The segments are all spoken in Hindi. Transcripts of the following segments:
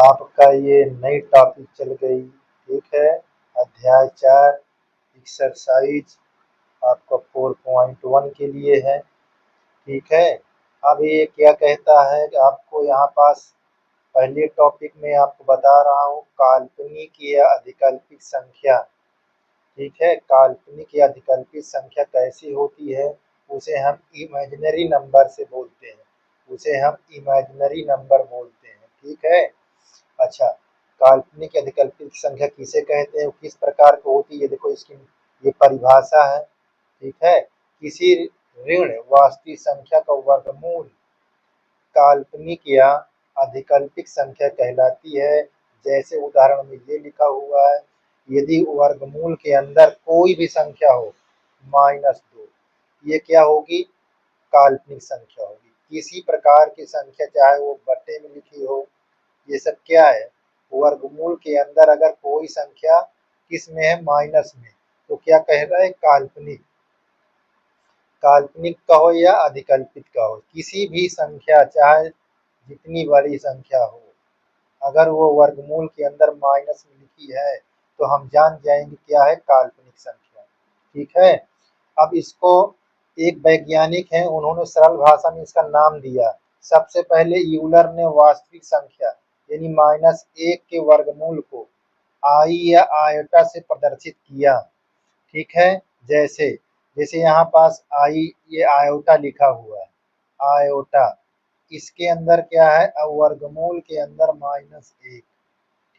आपका ये नई टॉपिक चल गई। ठीक है, अध्याय 4 एक्सरसाइज आपका 4.1 के लिए है। ठीक है, अब ये क्या कहता है कि आपको यहाँ पास पहले टॉपिक में आपको बता रहा हूँ काल्पनिक या अधिकल्पित संख्या। ठीक है, काल्पनिक या अधिकल्पित संख्या कैसी होती है, उसे हम इमेजिनरी नंबर से बोलते हैं, उसे हम इमेजिनरी नंबर बोलते हैं। ठीक है, अच्छा, काल्पनिक या अधिकल्पित संख्या किसे कहते हैं, किस प्रकार की होती है, देखो इसकी ये परिभाषा है। ठीक है, किसी ऋण वास्तविक संख्या का वर्गमूल काल्पनिक या अधिकल्पित संख्या कहलाती है। जैसे उदाहरण में ये लिखा हुआ है, यदि वर्गमूल के अंदर कोई भी संख्या हो -2, ये क्या होगी, काल्पनिक संख्या होगी। किसी प्रकार की संख्या, चाहे वो बट्टे में लिखी हो, ये सब क्या है, वर्गमूल के अंदर अगर कोई संख्या किस में है, माइनस में, तो क्या कह रहा है, काल्पनिक। काल्पनिक का हो या अधिकल्पित का हो, किसी भी संख्या चाहे जितनी बड़ी संख्या हो, अगर वो वर्गमूल के अंदर माइनस में लिखी है तो हम जान जाएंगे क्या है, काल्पनिक संख्या। ठीक है, अब इसको एक वैज्ञानिक हैं, उन्होंने सरल भाषा में इसका नाम दिया। सबसे पहले यूलर ने वास्तविक संख्या यानी -1 के वर्गमूल को आई या आयोटा से प्रदर्शित किया। ठीक है, जैसे जैसे यहाँ पास आई, ये आयोटा लिखा हुआ है, आयोटा, इसके अंदर क्या है, वर्गमूल के अंदर -1।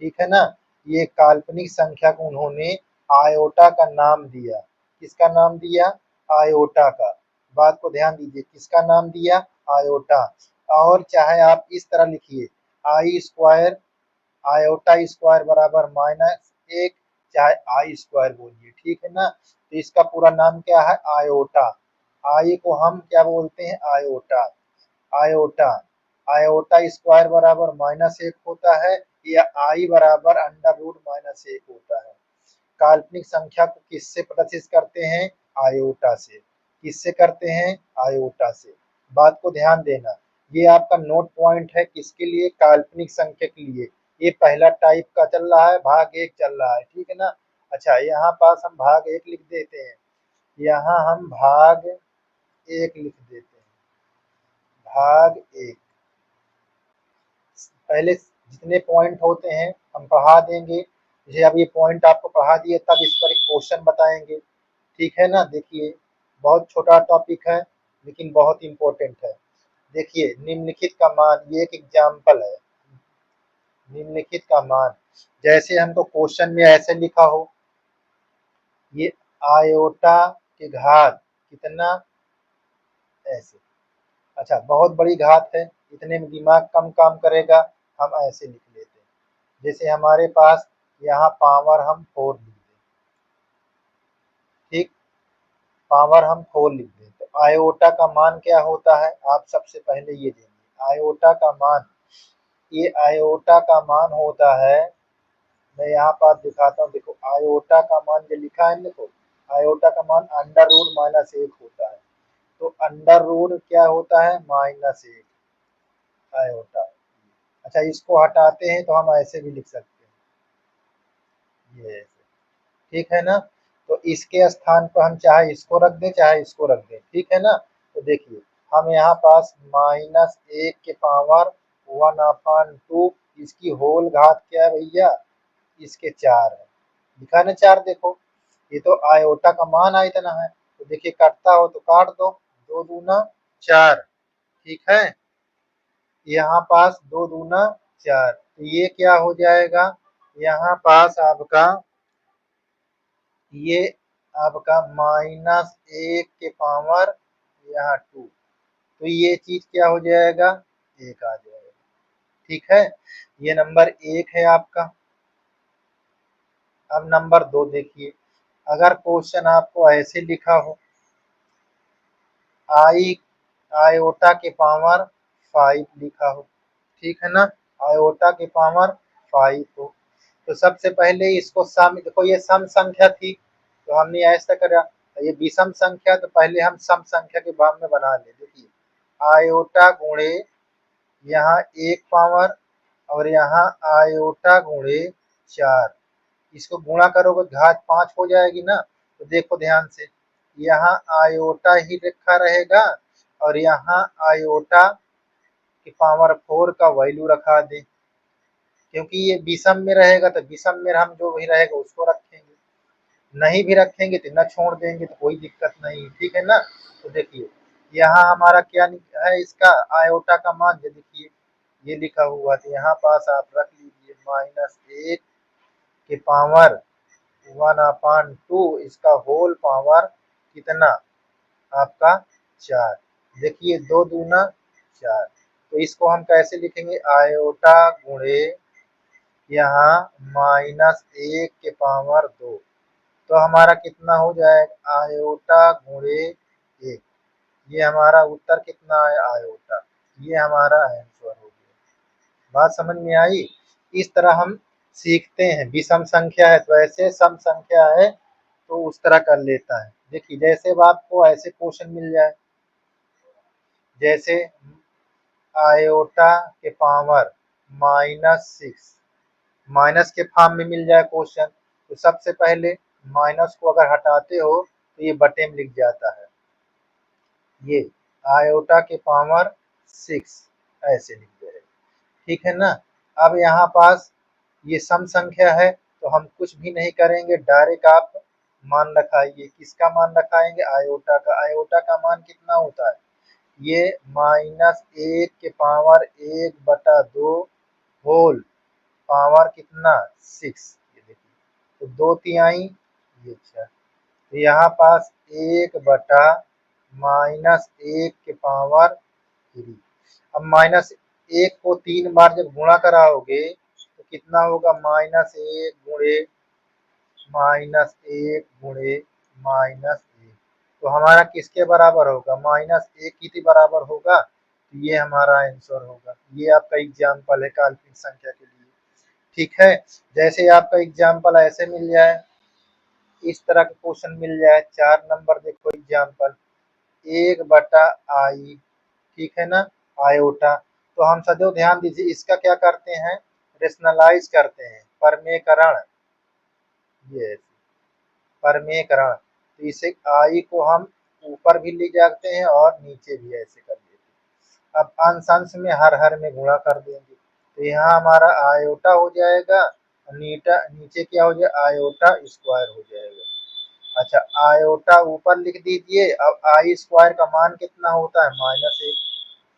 ठीक है ना, ये काल्पनिक संख्या को उन्होंने आयोटा का नाम दिया। किसका नाम दिया, आयोटा का। बात को ध्यान दीजिए, किसका नाम दिया, आयोटा। और चाहे आप इस तरह लिखिए, आई स्क्वायर आयोटा स्क्वायर बराबर -1, चाहे आई स्क्वायर बोलिए। ठीक है ना, तो इसका पूरा नाम क्या है, आयोटा। आई को हम क्या बोलते हैं, आयोटा। आयोटा, आयोटा स्क्वायर बराबर -1 होता है, या आई बराबर √-1 होता है। काल्पनिक संख्या को किससे प्रदर्शित करते हैं, आयोटा से। किससे करते हैं, आयोटा से। बात को ध्यान देना, ये आपका नोट पॉइंट है, किसके लिए, काल्पनिक संख्या के लिए। ये पहला टाइप का चल रहा है, भाग 1 चल रहा है। ठीक है ना, अच्छा, यहाँ पास हम भाग 1 लिख देते हैं, यहाँ हम भाग 1 लिख देते हैं, भाग 1। पहले जितने पॉइंट होते हैं हम पढ़ा देंगे, जैसे अब ये पॉइंट आपको पढ़ा दिए, तब इस पर एक क्वेश्चन बताएंगे। ठीक है ना, देखिए बहुत छोटा टॉपिक है लेकिन बहुत इंपॉर्टेंट है। देखिए, निम्नलिखित का मान, ये एक एग्जाम्पल है, निम्नलिखित का मान, जैसे हमको क्वेश्चन में ऐसे लिखा हो, ये आयोटा के घात कितना, ऐसे। अच्छा, बहुत बड़ी घात है, इतने में दिमाग कम काम करेगा, हम ऐसे लिख लेते हैं। जैसे हमारे पास यहाँ पावर हम 4 लिख दें, ठीक, पावर हम 4 लिख दें, तो आयोटा का मान क्या होता है, आप सबसे पहले ये देंगे, आयोटा का मान, ये आयोटा का मान होता है, मैं यहाँ पास दिखाता हूँ, देखो आयोटा का मान जो लिखा है, देखो आयोटा का मान √-1 होता है, तो अंडर रूट क्या होता है, -1 आयोटा। अच्छा, इसको हटाते हैं तो हम ऐसे भी लिख सकते हैं, ये ऐसे। ठीक है ना, तो इसके स्थान पर हम चाहे इसको रख दें, चाहे इसको रख दें। ठीक है ना, तो देखिए हम यहाँ पास -1 के पावर 1/2, इसकी होल घात क्या है भैया, इसके 4 है, लिखा ना 4, देखो ये तो आयोटा का मान है, इतना है, तो देखिए कटता हो तो काट दो, 2 दूना 4। ठीक है, यहाँ पास 2 दूना 4, तो ये क्या हो जाएगा, यहाँ पास आपका, ये आपका -1 के पावर यहाँ 2, तो ये चीज क्या हो जाएगा, 1 आ जाएगा। ठीक है, ये नंबर 1 है आपका। अब नंबर 2 देखिए, अगर क्वेश्चन आपको ऐसे लिखा हो, आई आयोटा के पावर 5 लिखा हो, ठीक है ना, आयोटा के पावर 5 हो, तो सबसे पहले इसको सम, देखो ये सम संख्या थी तो हमने ऐसा करा, ये विषम संख्या, तो पहले हम सम संख्या के भाग में बना ले। देखिए आयोटा गुणे यहाँ 1 पावर और यहाँ आयोटा गुणे 4, इसको गुणा करोगे घात 5 हो जाएगी ना। तो देखो ध्यान से, यहाँ आयोटा ही लिखा रहेगा और यहाँ आयोटा की पावर 4 का वैल्यू रखा दे, क्योंकि ये विषम में रहेगा तो विषम में हम जो भी रहेगा उसको रखेंगे, नहीं भी रखेंगे तो न छोड़ देंगे तो कोई दिक्कत नहीं, ठीक है ना। तो देखिए यहाँ हमारा क्या है, इसका आयोटा का मान जो देखिए ये लिखा हुआ, तो यहाँ पास आप रख लीजिए -1 के पावर 1/2, इसका होल पावर कितना आपका 4। देखिए 2 दूना 4, तो इसको हम कैसे लिखेंगे, आयोटा गुणे यहाँ -1 के पावर 2, तो हमारा कितना हो जाएगा, आयोटा गुणे 1। ये हमारा उत्तर कितना है, आयोटा। ये हमारा आंसर हो गया। बात समझ में आई। इस तरह हम सीखते हैं, विषम संख्या है तो ऐसे, सम संख्या है तो उस तरह कर लेता है। देखिए जैसे अब आपको ऐसे क्वेश्चन मिल जाए, जैसे आयोटा के पावर -6, माइनस के फॉर्म में मिल जाए क्वेश्चन, तो सबसे पहले माइनस को अगर हटाते हो तो ये बटे में लिख जाता है, ये आयोटा के पावर 6 ऐसे लिख जाएगा, ठीक है ना। अब यहाँ पास ये सम संख्या है तो हम कुछ भी नहीं करेंगे, डायरेक्ट आप मान रखाइए। किसका मान रखाएंगे, आयोटा का। आयोटा का मान कितना होता है, ये -1 के पावर 1/2 होल पावर कितना 6, ये देखिए, तो 2 तिहाई ये 4, तो यहाँ पास 1/-1 के पावर 3। अब -1 को 3 बार जब गुणा कराओगे तो कितना होगा, -1 गुणे -1 गुणे -1, तो हमारा किसके बराबर होगा, -1 के बराबर होगा। तो ये हमारा आंसर होगा। ये आपका एग्जाम्पल है काल्पनिक संख्या के लिए, ठीक है। जैसे आपका एग्जाम्पल ऐसे मिल जाए, इस तरह का क्वेश्चन मिल जाए, 4 नंबर देखो एग्जाम्पल, 1/i, ठीक है ना, आयोटा। तो हम सदैव ध्यान दीजिए, इसका क्या करते हैं, रेशनलाइज करते हैं, परमेयकरण, ये परमेयकरण। तो इसे आई को हम ऊपर भी ले जाते हैं और नीचे भी ऐसे कर देते हैं। अब अंश अंश में हर हर में गुणा कर देंगे, तो यहाँ हमारा आयोटा हो जाएगा, नीचे क्या हो जाएगा, आयोटा स्क्वायर हो जाएगा। अच्छा, आयोटा ऊपर लिख दीजिए। अब आई स्क्वायर का मान कितना होता है, -1।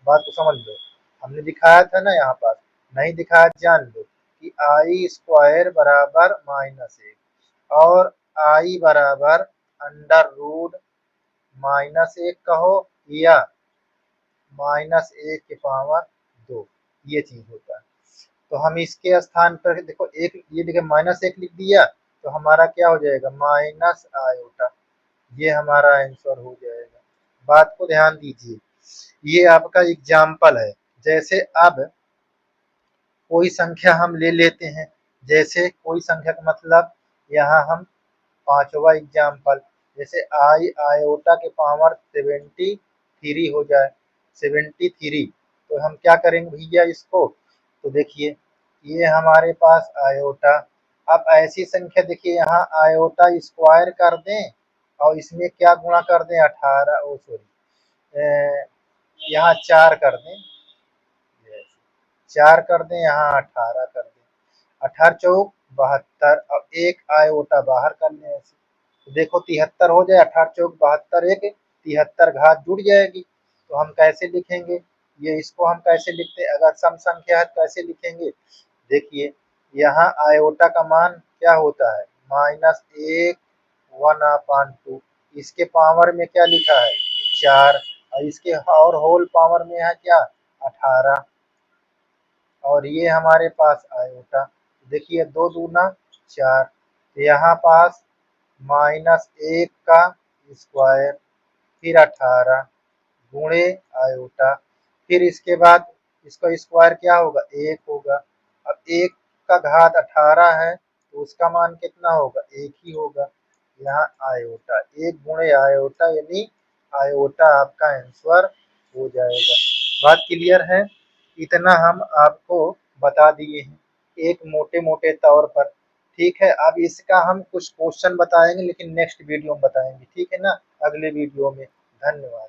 बात को समझ लो, हमने दिखाया था ना, यहाँ पर नहीं दिखाया, जान लो कि आई स्क्वायर बराबर -1 और आई बराबर √-1 कहो या -1 के पावर 2, ये चीज होता है। तो हम इसके स्थान पर देखो एक, ये देखिए -1 लिख दिया, तो हमारा क्या हो जाएगा, माइनस आयोटा, ये हमारा आंसर हो जाएगा। बात को ध्यान दीजिए, ये आपका एग्जाम्पल है। जैसे अब कोई संख्या हम ले लेते हैं, जैसे कोई संख्या का मतलब यहाँ हम पांचवा एग्जाम्पल, जैसे आई आयोटा के पावर 73 हो जाए, 73, तो हम क्या करेंगे भैया इसको, तो देखिए ये हमारे पास आयोटा। अब ऐसी संख्या देखिए, यहाँ आयोटा स्क्वायर कर दें और इसमें क्या गुणा कर दें, 18, ओ सॉरी, यहाँ 4 कर दें, 4 कर दें, यहाँ 18 कर दें, 18 चौक 72 और एक आयोटा बाहर कर लें ऐसे, तो देखो 73 हो जाए, 18 चौक 72, एक 73 घात जुड़ जाएगी। तो हम कैसे लिखेंगे, ये इसको हम कैसे लिखते हैं, अगर सम संख्या है तो कैसे लिखेंगे, देखिए यहाँ आयोटा का मान क्या होता है, -1 1/2, इसके पावर में क्या लिखा है 4, और इसके और होल पावर में है क्या 18, और ये हमारे पास आयोटा। देखिए 2 दूना 4, तो यहाँ पास -1 का स्क्वायर, फिर 18 गुणे आयोटा, फिर इसके बाद इसका स्क्वायर क्या होगा, 1 होगा। अब 1 का घात 18 है तो उसका मान कितना होगा, 1 ही होगा। यहाँ आयोटा, 1 गुणे आयोटा, यानी आयोटा आपका आंसर हो जाएगा। बात क्लियर है, इतना हम आपको बता दिए हैं एक मोटे मोटे तौर पर। ठीक है, अब इसका हम कुछ क्वेश्चन बताएंगे लेकिन नेक्स्ट वीडियो में बताएंगे, ठीक है ना, अगले वीडियो में। धन्यवाद।